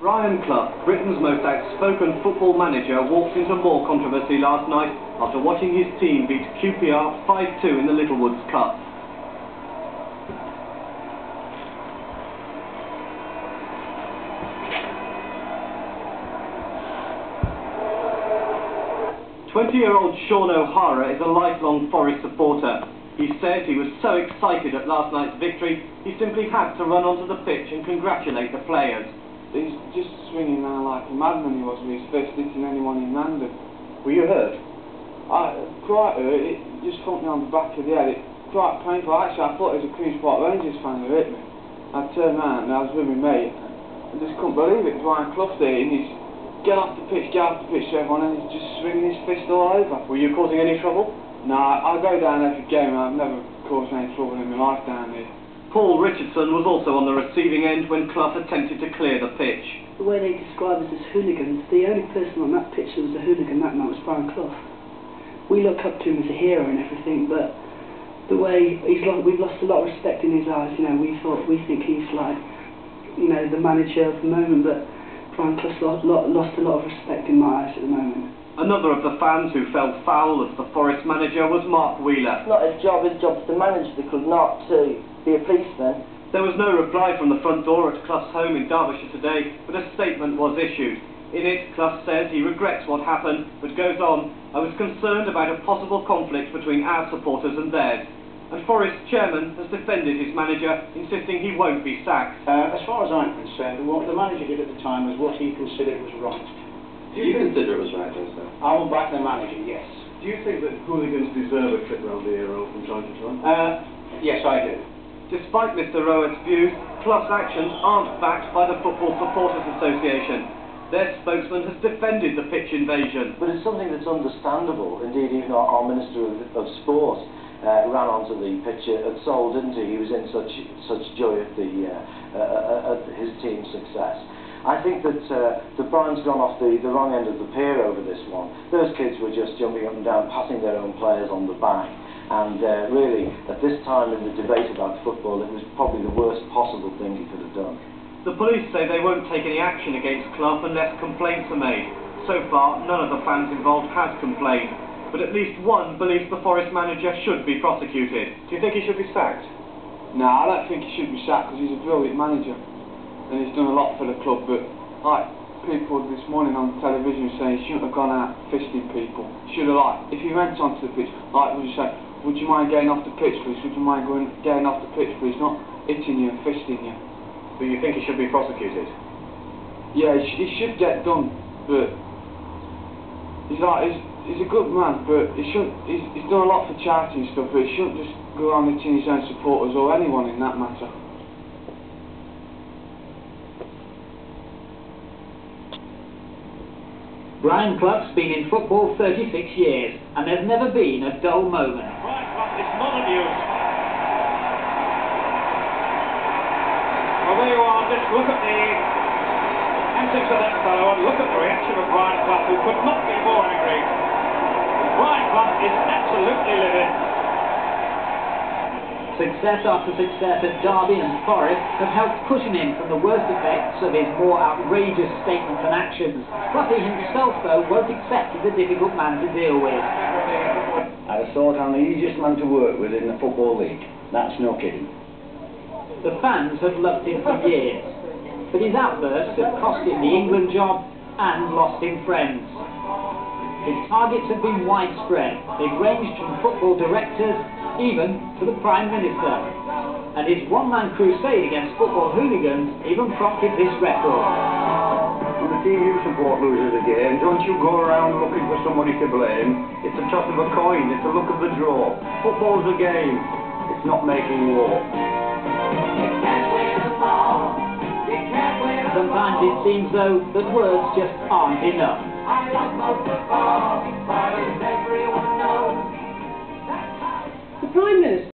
Brian Clough, Britain's most outspoken football manager, walked into more controversy last night after watching his team beat QPR 5-2 in the Littlewoods Cup. "20-year-old Sean O'Hara is a lifelong Forest supporter. He says he was so excited at last night's victory, he simply had to run onto the pitch and congratulate the players. He's just swinging around like a madman, he was, with his fist hitting anyone in random. Were you hurt? Quite hurt. It just thumped me on the back of the head. It quite painful. Actually, I thought it was a Queen's Park Rangers fan who hit me. I turned round and I was with my mate. I just couldn't believe it. It was Ryan Clough there, and he's get off the pitch to everyone, and he's just swinging his fist all over. Were you causing any trouble? Nah, I go down every game and I've never caused any trouble in my life down here. Paul Richardson was also on the receiving end when Clough attempted to clear the pitch. The way they describe us as hooligans, the only person on that pitch that was a hooligan that night was Brian Clough. We look up to him as a hero and everything, but the way we've lost a lot of respect in his eyes. You know, we think he's like, you know, the manager of the moment, but Brian Clough's lost a lot of respect in my eyes at the moment. Another of the fans who fell foul of the Forest manager was Mark Wheeler. It's not his job is to manage the club, not to be a policeman. There was no reply from the front door at Clough's home in Derbyshire today, but a statement was issued. In it, Clough says he regrets what happened, but goes on, "I was concerned about a possible conflict between our supporters and theirs." And Forest chairman has defended his manager, insisting he won't be sacked. As far as I'm concerned, what the manager did at the time was what he considered was right. Do you consider it was right, sir? I will back the manager, yes. Do you think that hooligans deserve a trip round the Euro from time to time? Yes, I do. Despite Mr Rowett's views, Clough's actions aren't backed by the Football Supporters Association. Their spokesman has defended the pitch invasion. But it's something that's understandable. Indeed, even our Minister of Sport ran onto the pitch at Seoul, didn't he? He was in such joy at his team's success. I think that Brian's gone off the wrong end of the pier over this one. Those kids were just jumping up and down, passing their own players on the back. And really, at this time in the debate about football, it was probably the worst possible thing he could have done. The police say they won't take any action against Clough unless complaints are made. So far, none of the fans involved has complained, but at least one believes the Forest manager should be prosecuted. Do you think he should be sacked? No, I don't think he should be sacked because he's a brilliant manager and he's done a lot for the club, but like people this morning on television saying he shouldn't have gone out fisting people. He should have, like, if he went onto the pitch, like would you say, would you mind getting off the pitch please, would you mind getting off the pitch please, not hitting you and fisting you. Do you think he should be prosecuted? Yeah, he should get done, but he's a good man, but he's done a lot for charity and stuff, but he shouldn't just go around hitting his own supporters or anyone in that matter. Brian Clough's been in football 36 years, and there's never been a dull moment. Right, it's not abused. Well, there you are, just look at the antics of that fellow, and look at the reaction of Brian Clough, who could not be more angry. Brian Clough is absolutely livid. Success after success at Derby and Forest have helped cushion him from the worst effects of his more outrageous statements and actions. Cloughy himself, though, won't accept he's a difficult man to deal with. I'd have thought I'm the easiest man to work with in the Football League. That's no kidding. The fans have loved him for years, but his outbursts have cost him the England job and lost him friends. His targets have been widespread. They've ranged from football directors even to the Prime Minister. And his one-man crusade against football hooligans even prompted this record. When the team you support loses a game, don't you go around looking for somebody to blame. It's a toss of a coin, it's a look of the draw. Football's a game, it's not making war. Sometimes it seems, though, that words just aren't enough. The Prime Minister